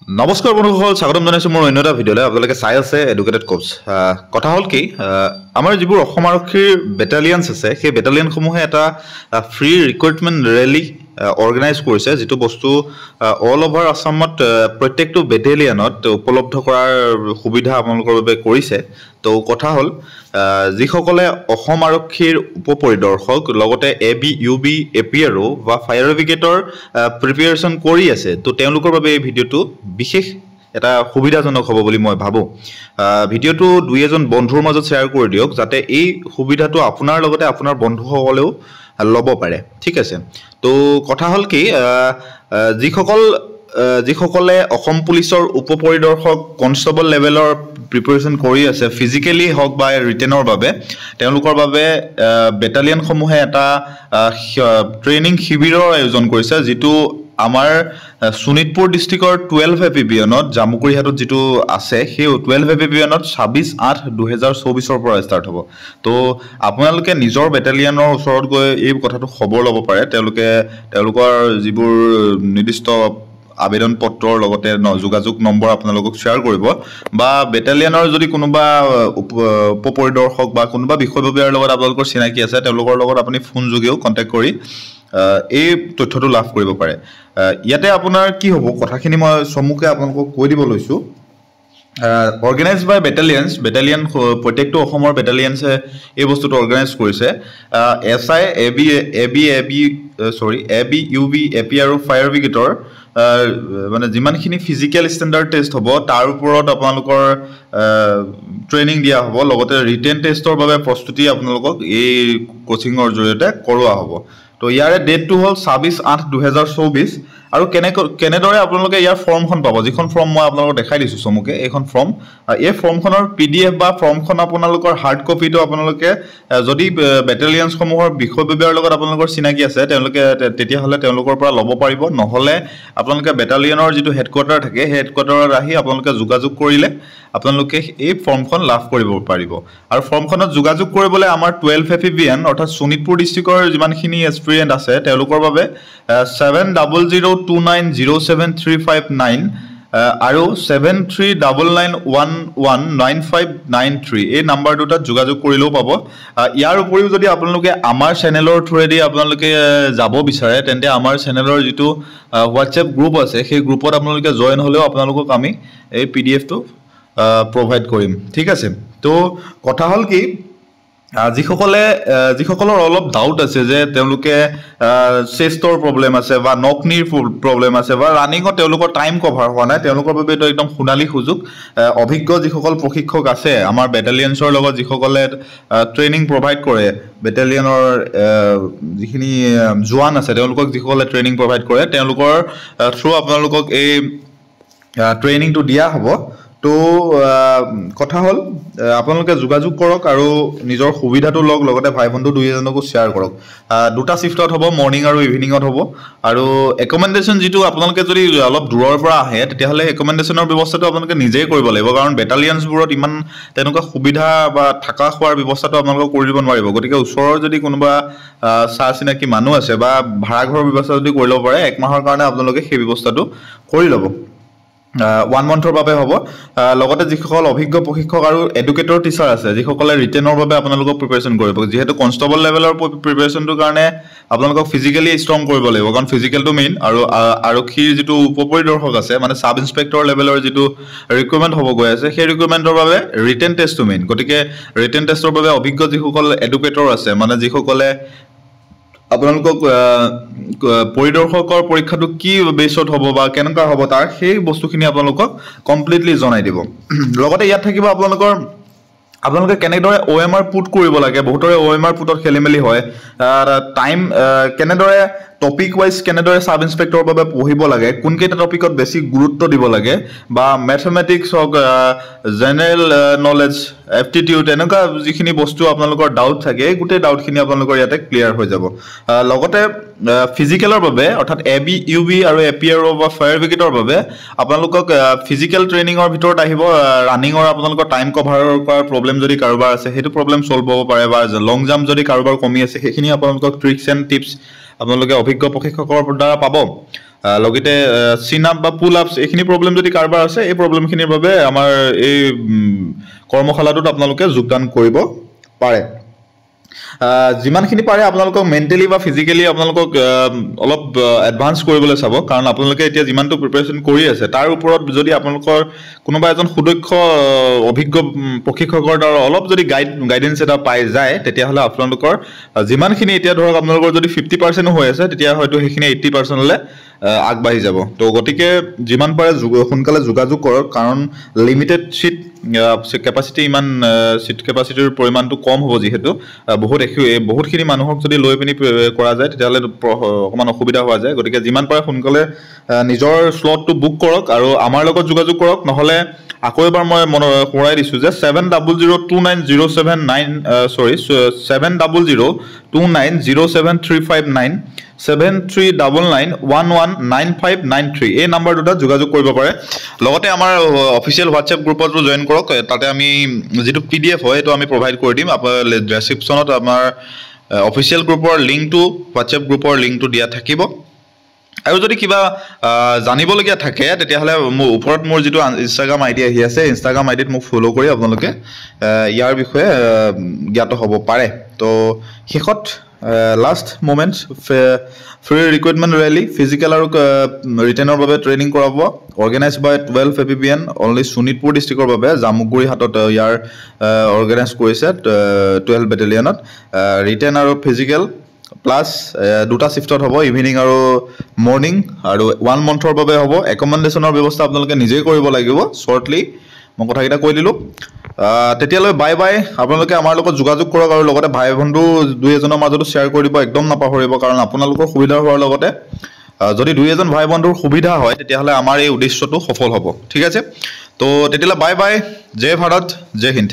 নমস্কাৰ বন্ধুসকল, স্বাগতম জনাইছোঁ মোৰ অন্য এটা ভিডিঅ'লৈ। আপোনালোকে চাই আছে এডুকেটেড কোপছ। কথা হ'ল কি, আমাৰ যিবোৰ অসম আৰক্ষীৰ বেটালিয়নছ আছে, সেই বেটালিয়নসমূহে এটা ফ্ৰী ৰিক্ৰুইটমেণ্ট ৰেলী অৰ্গেনাইজ কৰিছে, যিটো বস্তু অল অভাৰ আছামত প্ৰত্যেকটো বেটেলিয়নত উপলব্ধ কৰাৰ সুবিধা আপোনালোকৰ বাবে কৰিছে। তো কথা হ'ল, যিসকলে অসম আৰক্ষীৰ উপপৰিদৰ্শক লগতে ABUB APRO বা ফায়াৰ ব্ৰিগেডৰ প্ৰিপেৰেশ্যন কৰি আছে, তো তেওঁলোকৰ বাবে এই ভিডিঅ'টো বিশেষ এটা সুবিধাজনক হ'ব বুলি মই ভাবোঁ। ভিডিঅ'টো দুই এজন বন্ধুৰ মাজত শ্বেয়াৰ কৰি দিয়ক, যাতে এই সুবিধাটো আপোনাৰ লগতে আপোনাৰ বন্ধুসকলেও ল'ব পাৰে। ঠিক আছে, তো কথা হ'ল কি, যিসকলে অসম পুলিচৰ উপপৰিদৰ্শক কনষ্টেবল লেভেলৰ প্ৰিপেৰেশ্যন কৰি আছে, ফিজিকেলি হওক বা ৰিটেনৰ বাবে, তেওঁলোকৰ বাবে বেটালিয়নসমূহে এটা ট্ৰেইনিং শিবিৰৰ আয়োজন কৰিছে, যিটো আমাৰ শোণিতপুৰ ডিষ্ট্ৰিক্টৰ 12 এপিবিয়নত জামুকুৰিহাটত যিটো আছে, সেই 12 এপিবিয়নত 26/8/2024 পৰা ষ্টাৰ্ট হ'ব। তো আপোনালোকে নিজৰ বেটালিয়নৰ ওচৰত গৈ এই কথাটো খবৰ ল'ব পাৰে। তেওঁলোকৰ যিবোৰ নিৰ্দিষ্ট আবেদন পত্ৰৰ লগতে যোগাযোগ নম্বৰ আপোনালোকক শ্বেয়াৰ কৰিব, বা বেটালিয়নৰ যদি কোনোবা উপপৰিদৰ্শক বা কোনোবা বিষয়ববীয়াৰ লগত আপোনালোকৰ চিনাকি আছে, তেওঁলোকৰ লগত আপুনি ফোন যোগেও কণ্টেক্ট কৰি এই তথ্যটো লাভ কৰিব পাৰে। ইয়াতে আপোনাৰ কি হ'ব, কথাখিনি মই চমুকৈ আপোনালোকক কৈ দিব লৈছোঁ। অৰ্গেনাইজ বাই বেটালিয়ন প্ৰত্যেকটো অসমৰ বেটালিয়নছে এই বস্তুটো অৰ্গেনাইজ কৰিছে। SI ABUB APRO ফায়াৰ ব্ৰিগেডৰ মানে যিমানখিনি ফিজিকেল ষ্টেণ্ডাৰ্ড টেষ্ট হ'ব, তাৰ ওপৰত আপোনালোকৰ ট্ৰেইনিং দিয়া হ'ব, লগতে ৰিটেন টেষ্টৰ বাবে প্ৰস্তুতি আপোনালোকক এই কোচিঙৰ জৰিয়তে কৰোৱা হ'ব। তো ইয়াৰে ডেটটো হ'ল 26/8/2024। আৰু কেনেদৰে আপোনালোকে ইয়াৰ ফৰ্মখন পাব, যিখন ফৰ্ম মই আপোনালোকক দেখাই দিছোঁ চমুকৈ, এইখন ফৰ্ম, এই ফৰ্মখনৰ PDF বা ফৰ্মখন আপোনালোকৰ হাৰ্ড কপিটো আপোনালোকে যদি বেটেলিয়নছসমূহৰ বিষয়ববীয়াৰ লগত আপোনালোকৰ চিনাকি আছে, তেতিয়াহ'লে তেওঁলোকৰ পৰা ল'ব পাৰিব। নহ'লে আপোনালোকে বেটালিয়নৰ যিটো হেডকোৱাৰ্টাৰ থাকে, সেই হেডকোৱাৰ্টাৰত আহি আপোনালোকে যোগাযোগ কৰিলে আপোনালোকে এই ফৰ্মখন লাভ কৰিব পাৰিব। আৰু ফৰ্মখনত যোগাযোগ কৰিবলৈ আমাৰ 12 এপিবিএন অৰ্থাৎ শোণিতপুৰ ডিষ্ট্ৰিক্টৰ যিমানখিনি এক্সপিৰিয়েণ্ট আছে, তেওঁলোকৰ বাবে 7002907359 আৰু 7399119593 এই নাম্বাৰ দুটাত যোগাযোগ কৰিলেও পাব। ইয়াৰ উপৰিও যদি আপোনালোকে আমাৰ চেনেলৰ থ্ৰুৱেদি আপোনালোকে যাব বিচাৰে, তেন্তে আমাৰ চেনেলৰ যিটো হোৱাটছএপ গ্ৰুপ আছে, সেই গ্ৰুপত আপোনালোকে জইন হ'লেও আপোনালোকক আমি এই PDFটো প্ৰভাইড কৰিম। ঠিক আছে, তো কথা হ'ল কি, যিসকলৰ অলপ ডাউট আছে যে তেওঁলোকে চেষ্টৰ প্ৰব্লেম আছে বা নকনিৰ প্ৰব্লেম আছে বা ৰানিঙত তেওঁলোকৰ টাইম কভাৰ হোৱা নাই, তেওঁলোকৰ বাবে এইটো একদম সোণালী সুযোগ। অভিজ্ঞ যিসকল প্ৰশিক্ষক আছে আমাৰ বেটালিয়নছৰ লগত, যিসকলে ট্ৰেইনিং প্ৰভাইড কৰে, বেটালিয়নৰ যিখিনি জোৱান আছে তেওঁলোকক যিসকলে ট্ৰেইনিং প্ৰভাইড কৰে, তেওঁলোকৰ থ্ৰু আপোনালোকক এই ট্ৰেইনিংটো দিয়া হ'ব। তো কথা হ'ল, আপোনালোকে যোগাযোগ কৰক আৰু নিজৰ সুবিধাটো লওক, লগতে ভাই বন্ধু দুই এজনকো শ্বেয়াৰ কৰক। দুটা শ্বিফ্টত হ'ব, মৰ্ণিং আৰু ইভিনিঙত হ'ব। আৰু একমেণ্ডেশ্যন যিটো আপোনালোকে যদি অলপ দূৰৰ পৰা আহে, তেতিয়াহ'লে একমেণ্ডেশ্যনৰ ব্যৱস্থাটো আপোনালোকে নিজেই কৰিব লাগিব, কাৰণ বেটালিয়নছবোৰত ইমান তেনেকুৱা সুবিধা বা থকা খোৱাৰ ব্যৱস্থাটো আপোনালোকে কৰি দিব নোৱাৰিব। গতিকে ওচৰৰ যদি কোনোবা চা চিনাকি মানুহ আছে বা ভাড়াঘৰৰ ব্যৱস্থা যদি কৰি ল'ব পাৰে, 1 মাহৰ কাৰণে আপোনালোকে সেই ব্যৱস্থাটো কৰি ল'ব। 1 মান্থৰ বাবে হ'ব। লগতে যিসকল অভিজ্ঞ প্ৰশিক্ষক আৰু এডুকেটৰ টিচাৰ আছে, যিসকলে ৰিটেনৰ বাবে আপোনালোকক প্ৰিপেৰেশ্যন কৰিব, যিহেতু কনষ্টেবল লেভেলৰ প্ৰিপেৰেশ্যনটোৰ কাৰণে আপোনালোকক ফিজিকেলি ষ্ট্ৰং কৰিব লাগিব, কাৰণ ফিজিকেলটো মেইন। আৰু আৰক্ষীৰ যিটো উপপৰিদৰ্শক আছে, মানে ছাব ইনস্পেক্টৰ লেভেলৰ যিটো ৰিক্ৰুইটমেণ্ট হ'ব গৈ আছে, সেই ৰিক্ৰুইটমেণ্টৰ বাবে ৰিটেন টেষ্টটো মেইন। গতিকে ৰিটেন টেষ্টৰ বাবে অভিজ্ঞ যিসকল এডুকেটৰ আছে, মানে যিসকলে আপোনালোকক পৰিদৰ্শকৰ পৰীক্ষাটো কি বেছত হ'ব বা কেনেকুৱা হ'ব, তাৰ সেই বস্তুখিনি আপোনালোকক কমপ্লিটলি জনাই দিব। লগতে ইয়াত থাকিব আপোনালোকে কেনেদৰে OMR পুট কৰিব লাগে। বহুতৰে OMR পুটত খেলি মেলি হয়। টাইম কেনেদৰে টপিক ৱাইজ কেনেদৰে ছাব ইনস্পেক্টৰৰ বাবে পঢ়িব লাগে, কোনকেইটা টপিকত বেছি গুৰুত্ব দিব লাগে, বা মেথমেটিক্স হওক, জেনেৰেল নলেজ, এপটিটিউড, এনেকুৱা যিখিনি বস্তু আপোনালোকৰ ডাউট থাকে, এই গোটেই ডাউটখিনি আপোনালোকৰ ইয়াতে ক্লিয়াৰ হৈ যাব। লগতে ফিজিকেলৰ বাবে অৰ্থাৎ ABUB আৰু APRO বা ফায়াৰ ব্ৰিগেডৰ বাবে আপোনালোকক ফিজিকেল ট্ৰেইনিঙৰ ভিতৰত আহিব ৰানিঙৰ আপোনালোকৰ টাইম কভাৰ কৰাৰ প্ৰব্লেম যদি কাৰোবাৰ আছে, সেইটো প্ৰব্লেম ছল্ভ হ'ব পাৰে, বা লং জাম্প যদি কাৰোবাৰ কমি আছে, সেইখিনি আপোনালোকক ট্ৰিক্স এণ্ড টিপছ আপোনালোকে অভিজ্ঞ প্ৰশিক্ষকৰ দ্বাৰা পাব। লগতে চিন আপ বা পুল আপছ এইখিনি প্ৰব্লেম যদি কাৰোবাৰ আছে এই প্ৰব্লেমখিনিৰ বাবে আমাৰ এই কৰ্মশালাটোত আপোনালোকে যোগদান কৰিব পাৰে যিমানখিনি পাৰে আপোনালোকক মেণ্টেলি বা ফিজিকেলি আপোনালোকক অলপ এডভান্স কৰিবলৈ চাব কাৰণ আপোনালোকে এতিয়া যিমানটো প্ৰিপাৰেশ্যন কৰি আছে তাৰ ওপৰত যদি আপোনালোকৰ কোনোবা এজন সুদক্ষ অভিজ্ঞ প্ৰশিক্ষকৰ দ্বাৰা অলপ যদি গাইডেন্স এটা পাই যায় তেতিয়াহ'লে আপোনালোকৰ যিমানখিনি এতিয়া ধৰক আপোনালোকৰ যদি 50% হৈ আছে তেতিয়া হয়তো সেইখিনি 80%লৈ আগবাঢ়ি যাব তো গতিকে যিমান পাৰে সোনকালে যোগাযোগ কৰক কাৰণ লিমিটেড সিট কেপাচিটি ইমান সিট কেপাচিটিৰ পৰিমাণটো কম হ'ব যিহেতু বহুতখিনি মানুহক যদি লৈ পিনি কৰা যায় তেতিয়াহ'লে অকণমান অসুবিধা হোৱা যায় গতিকে যিমান পাৰে সোনকালে নিজৰ স্লটটো বুক কৰক আৰু আমাৰ লগত যোগাযোগ কৰক নহ'লে আকৌ এবাৰ মই সোঁৱৰাই দিছোঁ যে 700290739 7399119593 এই নাম্বাৰ দুটাত যোগাযোগ কৰিব পাৰে লগতে আমাৰ অফিচিয়েল হোৱাটছএপ গ্ৰুপতো জইন কৰক তাতে আমি যেটো PDF হয় এটো আমি প্ৰভাইড কৰি দিম আপোনাৰ ডেসক্ৰিপচনত আমাৰ অফিচিয়েল গ্ৰুপৰ লিংকটো হোৱাটছএপ গ্ৰুপৰ লিংকটো দিয়া থাকিব আৰু যদি কিবা জানিবলগীয়া থাকে তেতিয়াহ'লে মোৰ ওপৰত মোৰ যেটো ইনষ্টাগ্ৰাম আইডি আহি আছে ইনষ্টাগ্ৰাম আইডিত মোক ফলো কৰি আপোনালোকে ইয়াৰ বিষয়ে জ্ঞাত হ'ব পাৰে তো শেষত last moments free recruitment rally physical আৰু ৰিটেনৰ বাবে ট্ৰেইনিং কৰাব অৰ্গানাইজ বাই 12 APBN অনলি শোণিতপুৰ ডিস্ট্ৰিক্টৰ বাবে জামুগুৰি হাতত ইয়াৰ অৰ্গানাইজ কৰিছে 12 বেটেলিয়নত ৰিটেন আৰু ফিজিক্যাল প্লাস দুটা শিফটত হ'ব ইভিনিং আৰু মৰ্নিং আৰু 1 মন্থৰ বাবে হ'ব একমন্ডেশনৰ ব্যৱস্থা আপোনালোকে নিজেই কৰিব লাগিব শৰ্টলি মই কথাকেইটা কৈ দিলোঁ তেতিয়ালৈ বাই বাই আপোনালোকে আমাৰ লগত যোগাযোগ কৰক আৰু লগতে ভাই বন্ধু দুই এজনৰ মাজতো শ্বেয়াৰ কৰি দিব একদম নাপাহৰিব কাৰণ আপোনালোকৰ সুবিধা হোৱাৰ লগতে যদি দুই এজন ভাই বন্ধুৰ সুবিধা হয় তেতিয়াহ'লে আমাৰ এই উদ্দেশ্যটো সফল হ'ব ঠিক আছে তো তেতিয়ালৈ বাই বাই জয় ভাৰত জয় হিন্দ